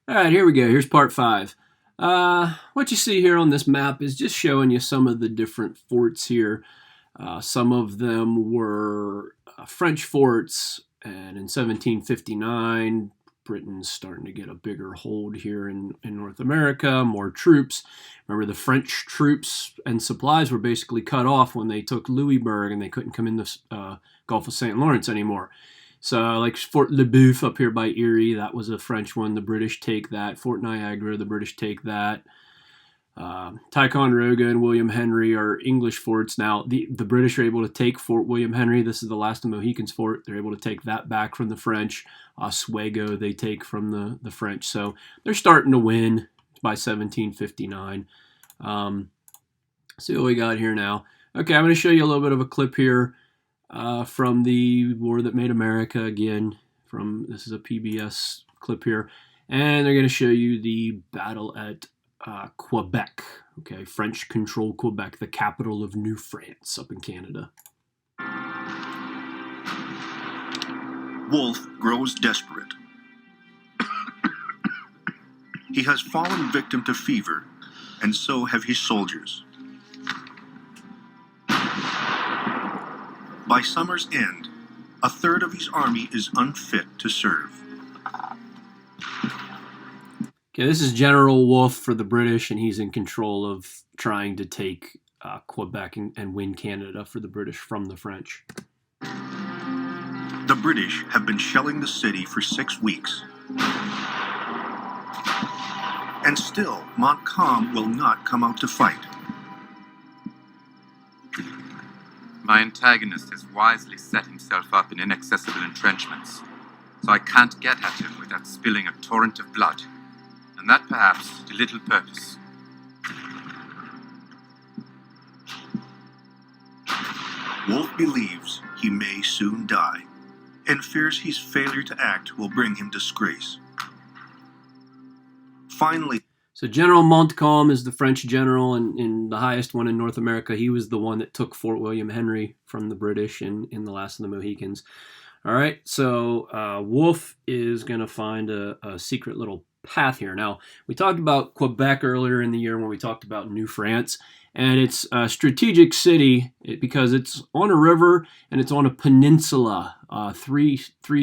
All right, here we go. Here's part five. What you see here on this map is just showing you some of the different forts here. Some of them were French forts, and in 1759, Britain's starting to get a bigger hold here in North America, more troops. Remember, the French troops and supplies were basically cut off when they took Louisbourg and they couldn't come in the Gulf of St. Lawrence anymore. So, like Fort Le Boeuf up here by Erie, that was a French one. The British take that. Fort Niagara, the British take that. Ticonderoga and William Henry are English forts. Now, the British are able to take Fort William Henry. This is the last of Mohicans' fort. They're able to take that back from the French. Oswego they take from the French. So they're starting to win by 1759. See what we got here now. Okay, I'm going to show you a little bit of a clip here from the War That Made America again. This is a PBS clip here. And they're going to show you the battle at Quebec. Okay, French controlled Quebec, the capital of New France up in Canada. Wolfe grows desperate. He has fallen victim to fever, and so have his soldiers. By summer's end, a third of his army is unfit to serve. Okay, this is General Wolfe for the British, and he's in control of trying to take Quebec and win Canada for the British from the French. The British have been shelling the city for 6 weeks. And still, Montcalm will not come out to fight. My antagonist has wisely set himself up in inaccessible entrenchments, so I can't get at him without spilling a torrent of blood. And that perhaps to little purpose. Wolfe believes he may soon die, and fears his failure to act will bring him disgrace. Finally, so General Montcalm is the French general and the highest one in North America. He was the one that took Fort William Henry from the British in the Last of the Mohicans. All right, so Wolfe is going to find a secret little path here. Now, we talked about Quebec earlier in the year when we talked about New France, and it's a strategic city because it's on a river and it's on a peninsula. Three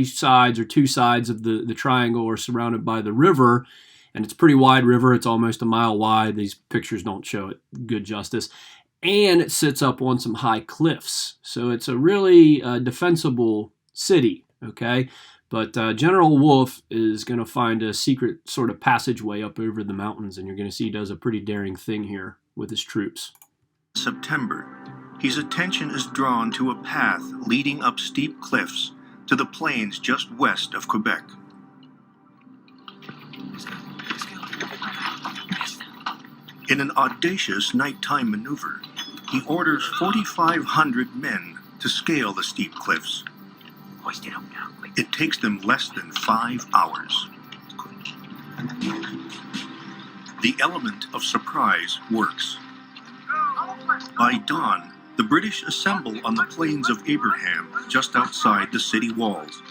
sides or two sides of the triangle are surrounded by the river, and it's a pretty wide river. It's almost a mile wide. These pictures don't show it good justice. And it sits up on some high cliffs. So it's a really defensible city, okay? But General Wolfe is going to find a secret sort of passageway up over the mountains, and you're going to see he does a pretty daring thing here with his troops. September, his attention is drawn to a path leading up steep cliffs to the plains just west of Quebec. In an audacious nighttime maneuver, he orders 4,500 men to scale the steep cliffs. Hoist it up now, quick. It takes them less than 5 hours. The element of surprise works. By dawn, the British assemble on the plains of Abraham, just outside the city walls.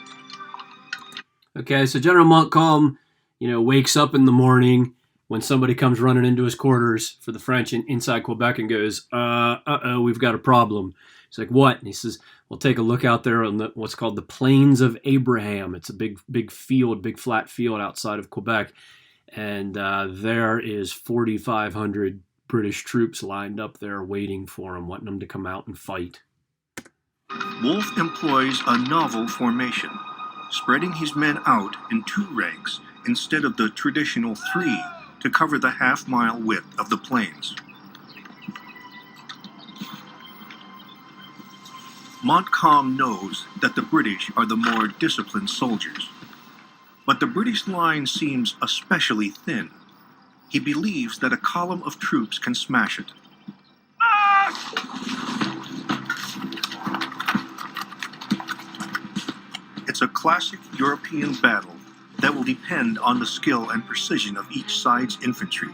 Okay, so General Montcalm, wakes up in the morning when somebody comes running into his quarters for the French inside Quebec and goes, we've got a problem. He's like, what? And he says, well, take a look out there on what's called the Plains of Abraham. It's a big field, big flat field outside of Quebec. And there is 4,500 British troops lined up there waiting for him, wanting them to come out and fight. Wolfe employs a novel formation, spreading his men out in 2 ranks instead of the traditional 3 to cover the half-mile width of the plains. Montcalm knows that the British are the more disciplined soldiers, but the British line seems especially thin. He believes that a column of troops can smash it. It's a classic European battle that will depend on the skill and precision of each side's infantry.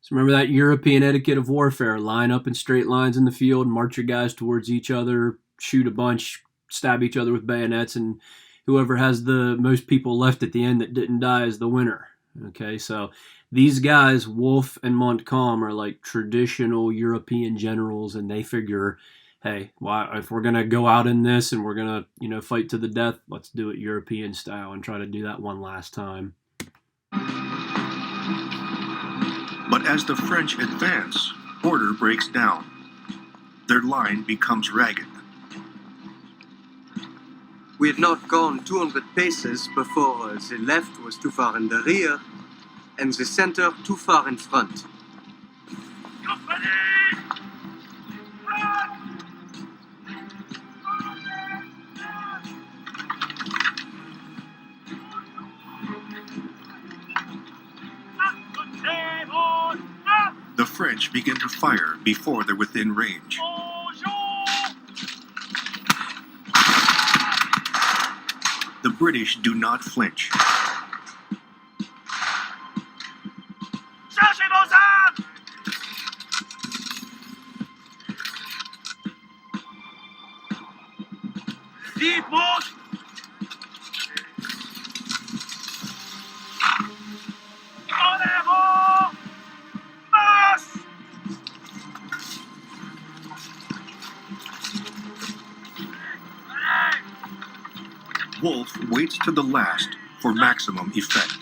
So remember that European etiquette of warfare. Line up in straight lines in the field, march your guys towards each other, shoot a bunch, stab each other with bayonets, and whoever has the most people left at the end that didn't die is the winner. Okay, so these guys, Wolfe and Montcalm, are like traditional European generals, and they figure, hey, why, if we're going to go out in this and we're going to, fight to the death, let's do it European style and try to do that one last time. But as the French advance, order breaks down. Their line becomes ragged. We had not gone 200 paces before the left was too far in the rear and the center too far in front. The French begin to fire before they're within range. The British do not flinch. Wolfe waits to the last for maximum effect.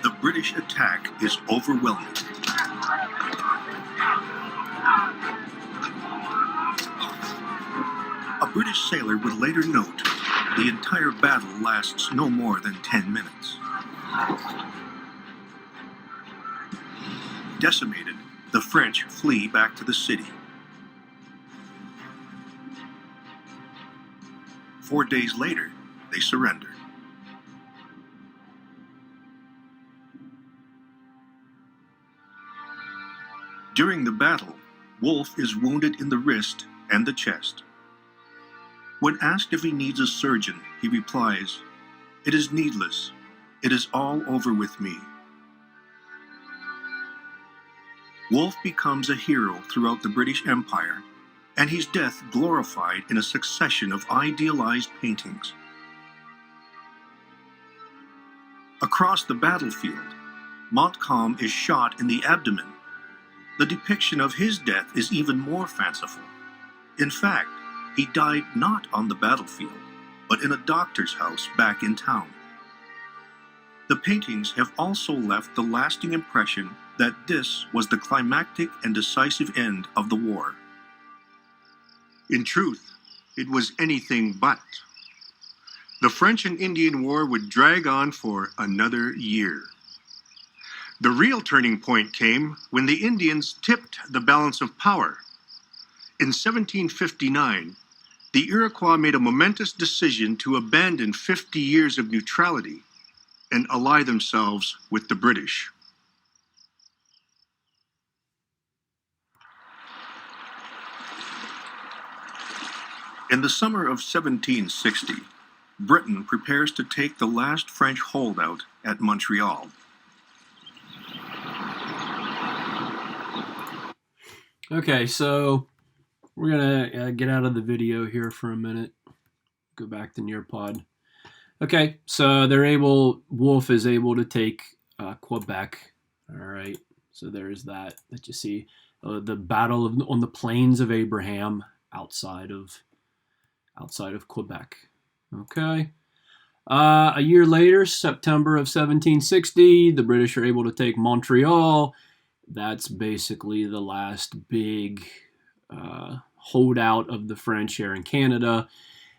The British attack is overwhelming. A British sailor would later note, the entire battle lasts no more than 10 minutes. Decimated, the French flee back to the city. 4 days later, they surrender. During the battle, Wolfe is wounded in the wrist and the chest. When asked if he needs a surgeon, he replies, "It is needless. It is all over with me." Wolfe becomes a hero throughout the British Empire, and his death glorified in a succession of idealized paintings. Across the battlefield, Montcalm is shot in the abdomen. The depiction of his death is even more fanciful. In fact, he died not on the battlefield, but in a doctor's house back in town. The paintings have also left the lasting impression that this was the climactic and decisive end of the war. In truth, it was anything but. The French and Indian War would drag on for another year. The real turning point came when the Indians tipped the balance of power. In 1759, the Iroquois made a momentous decision to abandon 50 years of neutrality and ally themselves with the British. In the summer of 1760, Britain prepares to take the last French holdout at Montreal. Okay, so we're going to get out of the video here for a minute. Go back to Nearpod. Okay, so Wolfe is able to take Quebec. All right, so there's that you see. The battle on the Plains of Abraham outside of Quebec. Okay. A year later, September of 1760, the British are able to take Montreal. That's basically the last big holdout of the French here in Canada.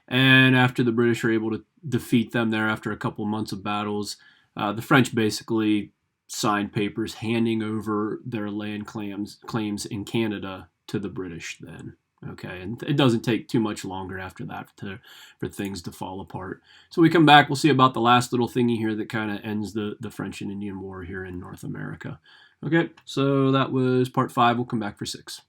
And after the British are able to defeat them there after a couple months of battles, the French basically signed papers handing over their land claims in Canada to the British then. Okay, and it doesn't take too much longer after that for things to fall apart. So we come back, we'll see about the last little thingy here that kind of ends the French and Indian War here in North America. Okay, so that was part 5. We'll come back for 6.